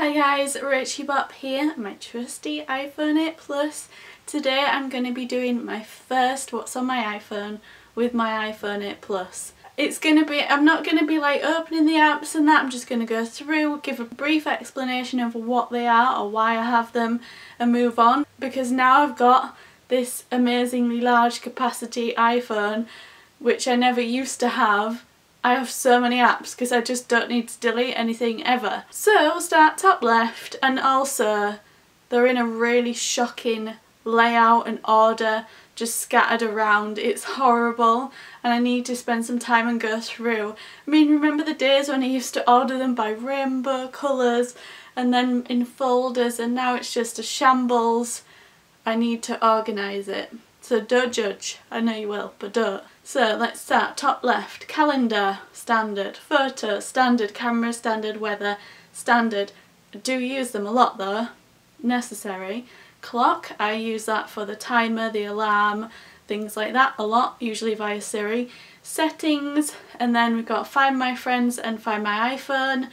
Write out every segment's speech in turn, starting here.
Hi guys, rachybop here, my trusty iPhone 8 Plus. Today I'm going to be doing my first what's on my iPhone with my iPhone 8 Plus. I'm not going to be like opening the apps and that, I'm just going to go through, give a brief explanation of what they are or why I have them and move on. Because now I've got this amazingly large capacity iPhone, which I never used to have. I have so many apps because I just don't need to delete anything ever. So we'll start top left, and also they're in a really shocking layout and order, just scattered around. It's horrible and I need to spend some time and go through. I mean, remember the days when I used to order them by rainbow colours and then in folders, and now it's just a shambles. I need to organise it. So don't judge. I know you will, but don't. So let's start. Top left, calendar, standard. Photo, standard. Camera, standard. Weather, standard. I do use them a lot though. Necessary. Clock, I use that for the timer, the alarm, things like that a lot, usually via Siri. Settings, and then we've got Find My Friends and Find My iPhone.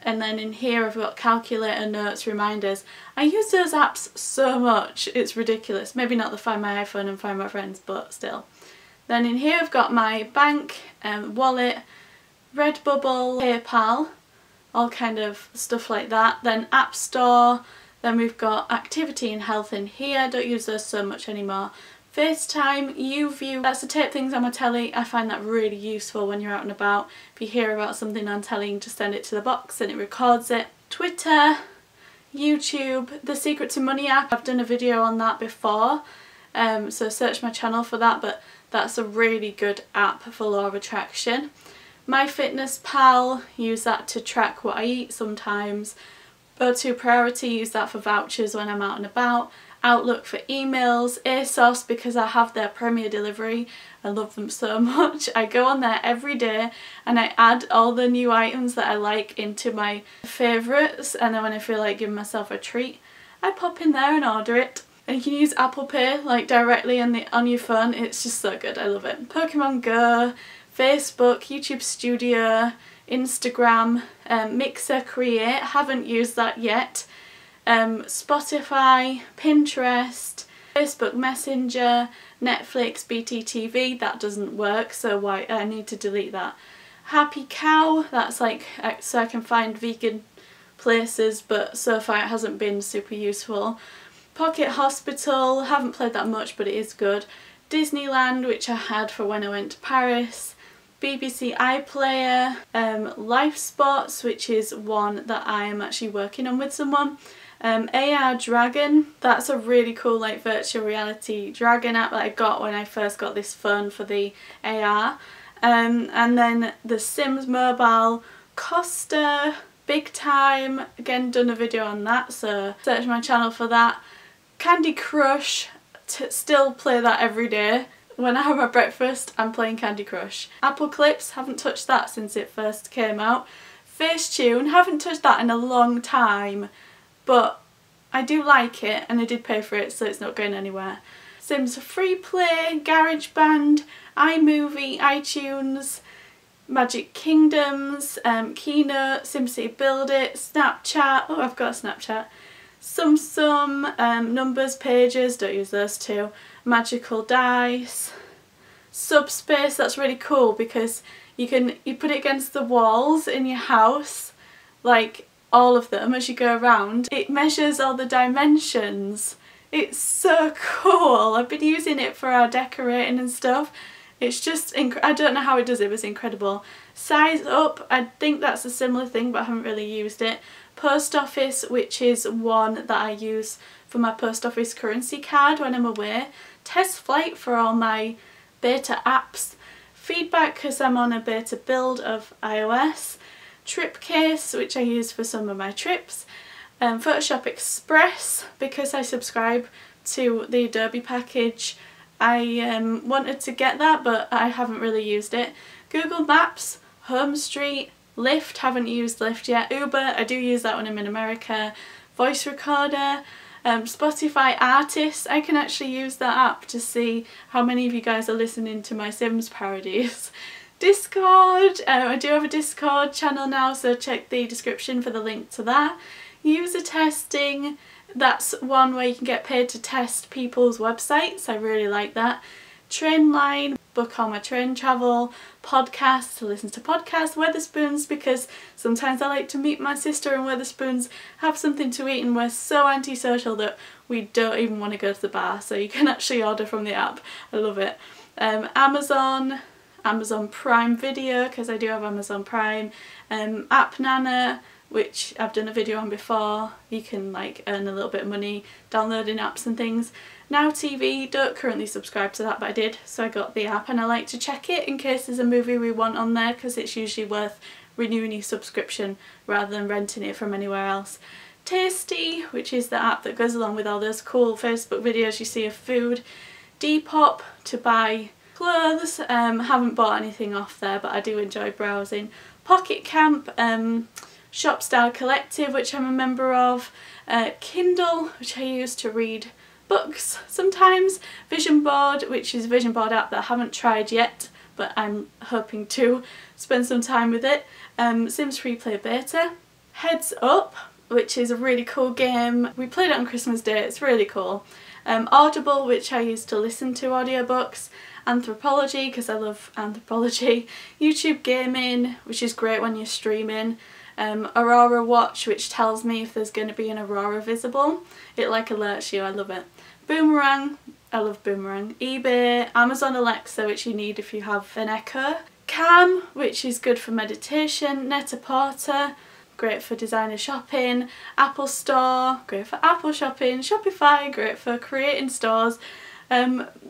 And then in here I've got calculator, notes, reminders. I use those apps so much, it's ridiculous. Maybe not the Find My iPhone and Find My Friends, but still. Then in here I've got my bank, wallet, Redbubble, PayPal, all kind of stuff like that. Then App Store, then we've got activity and health in here. I don't use those so much anymore. FaceTime, YouView, that's the tape things on my telly. I find that really useful when you're out and about. If you hear about something on telly, you just send it to the box and it records it. Twitter, YouTube, the Secret to Money app, I've done a video on that before, so search my channel for that, but that's a really good app for law of attraction. MyFitnessPal, use that to track what I eat sometimes. Go-to Priority, use that for vouchers when I'm out and about. Outlook for emails, ASOS because I have their Premier delivery. I love them so much. I go on there every day and I add all the new items that I like into my favourites, and then when I feel like giving myself a treat, I pop in there and order it. And you can use Apple Pay like directly on your phone. It's just so good. I love it. Pokemon Go, Facebook, YouTube Studio, Instagram, Mixer Create. Haven't used that yet. Spotify, Pinterest, Facebook Messenger, Netflix, BTTV, that doesn't work, so I need to delete that. Happy Cow, that's like so I can find vegan places, but so far it hasn't been super useful. Pocket Hospital, haven't played that much but it is good. Disneyland, which I had for when I went to Paris. BBC iPlayer, Life Spots, which is one that I am actually working on with someone. AR Dragon, that's a really cool like virtual reality dragon app that I got when I first got this phone for the AR. And then the Sims Mobile, Costa, Big Time, again done a video on that, so search my channel for that. Candy Crush, still play that every day. When I have my breakfast, I'm playing Candy Crush. Apple Clips, haven't touched that since it first came out. Facetune, haven't touched that in a long time, but I do like it and I did pay for it, so it's not going anywhere. Sims Freeplay, GarageBand, iMovie, iTunes, Magic Kingdoms, Keynote, SimCity Build It, Snapchat, oh I've got a Snapchat, Sum, Numbers, Pages, don't use those two, Magical Dice, Subspace, that's really cool because you put it against the walls in your house, like all of them as you go around. It measures all the dimensions. It's so cool. I've been using it for our decorating and stuff. It's just I don't know how it does it, but it's incredible. Size Up, I think that's a similar thing but I haven't really used it. Post Office, which is one that I use for my post office currency card when I'm away. Test Flight for all my beta apps. Feedback because I'm on a beta build of iOS. Tripcase, which I use for some of my trips. Photoshop Express because I subscribe to the Adobe package. I wanted to get that but I haven't really used it. Google Maps, Home Street, Lyft, haven't used Lyft yet. Uber, I do use that when I'm in America. Voice Recorder, Spotify Artists, I can actually use that app to see how many of you guys are listening to my Sims parodies. Discord, I do have a Discord channel now, so check the description for the link to that. User testing, that's one where you can get paid to test people's websites. I really like that. Trainline, book all my train travel. Podcasts, to listen to podcasts. Weatherspoons, because sometimes I like to meet my sister and Weatherspoons, have something to eat, and we're so antisocial that we don't even want to go to the bar, so you can actually order from the app. I love it. Amazon Prime Video, because I do have Amazon Prime. App Nana, which I've done a video on before. You can like earn a little bit of money downloading apps and things. Now TV, don't currently subscribe to that, but I did, so I got the app and I like to check it in case there's a movie we want on there, because it's usually worth renewing your subscription rather than renting it from anywhere else. Tasty, which is the app that goes along with all those cool Facebook videos you see of food. Depop, to buy clothes. Haven't bought anything off there, but I do enjoy browsing. Pocket Camp, Shop Style Collective, which I'm a member of. Kindle, which I use to read books sometimes. Vision Board, which is a vision board app that I haven't tried yet, but I'm hoping to spend some time with it. Sims Freeplay Beta. Heads Up, which is a really cool game. We played it on Christmas Day, it's really cool. Audible, which I use to listen to audiobooks. Anthropology, because I love anthropology. YouTube Gaming, which is great when you're streaming. Aurora Watch, which tells me if there's going to be an aurora visible. It like alerts you, I love it. Boomerang, I love Boomerang. eBay, Amazon Alexa, which you need if you have an Echo. Calm, which is good for meditation. Net-a-Porter, great for designer shopping. Apple Store, great for Apple shopping. Shopify, great for creating stores.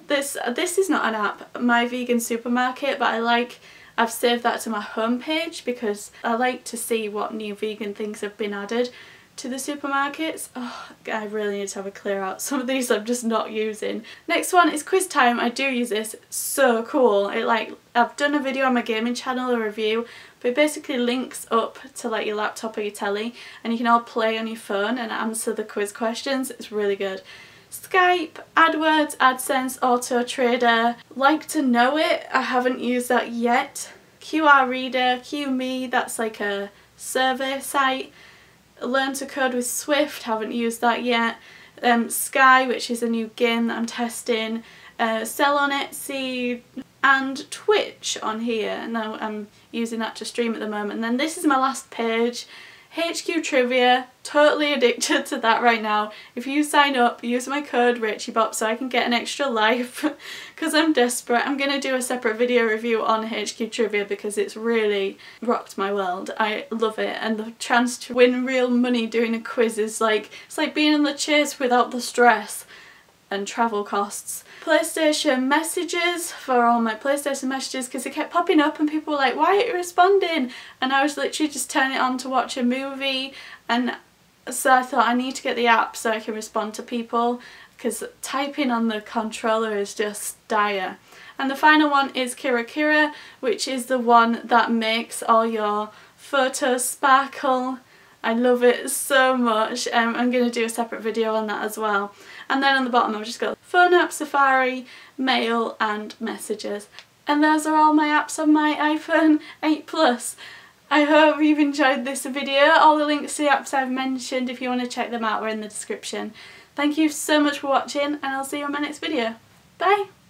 This is not an app, My Vegan Supermarket, but I've saved that to my homepage because I like to see what new vegan things have been added to the supermarkets. Oh, I really need to have a clear out. Some of these I'm just not using. Next one is Quiz Time. I do use this. It's so cool. I've done a video on my gaming channel, a review, but it basically links up to like your laptop or your telly, and you can all play on your phone and answer the quiz questions. It's really good. Skype, AdWords, AdSense, Auto Trader. Like to Know It, I haven't used that yet. QR Reader, QMe, that's like a survey site. Learn to Code with Swift, haven't used that yet. Sky, which is a new game that I'm testing. Sell on Etsy, and Twitch on here. Now I'm using that to stream at the moment. And then this is my last page. HQ Trivia, totally addicted to that right now. If you sign up, use my code rachybop so I can get an extra life because I'm desperate. I'm going to do a separate video review on HQ Trivia because it's really rocked my world. I love it, and the chance to win real money doing a quiz is it's like being on the chase without the stress and travel costs. PlayStation messages, for all my PlayStation messages, because it kept popping up and people were like, why aren't you responding? And I was literally just turning it on to watch a movie, and so I thought I need to get the app so I can respond to people, because typing on the controller is just dire. And the final one is Kira Kira, which is the one that makes all your photos sparkle. I love it so much. I'm going to do a separate video on that as well. And then on the bottom I've just got phone app, Safari, mail and messages. And those are all my apps on my iPhone 8 Plus. I hope you've enjoyed this video. All the links to the apps I've mentioned, if you want to check them out, are in the description. Thank you so much for watching, and I'll see you on my next video. Bye!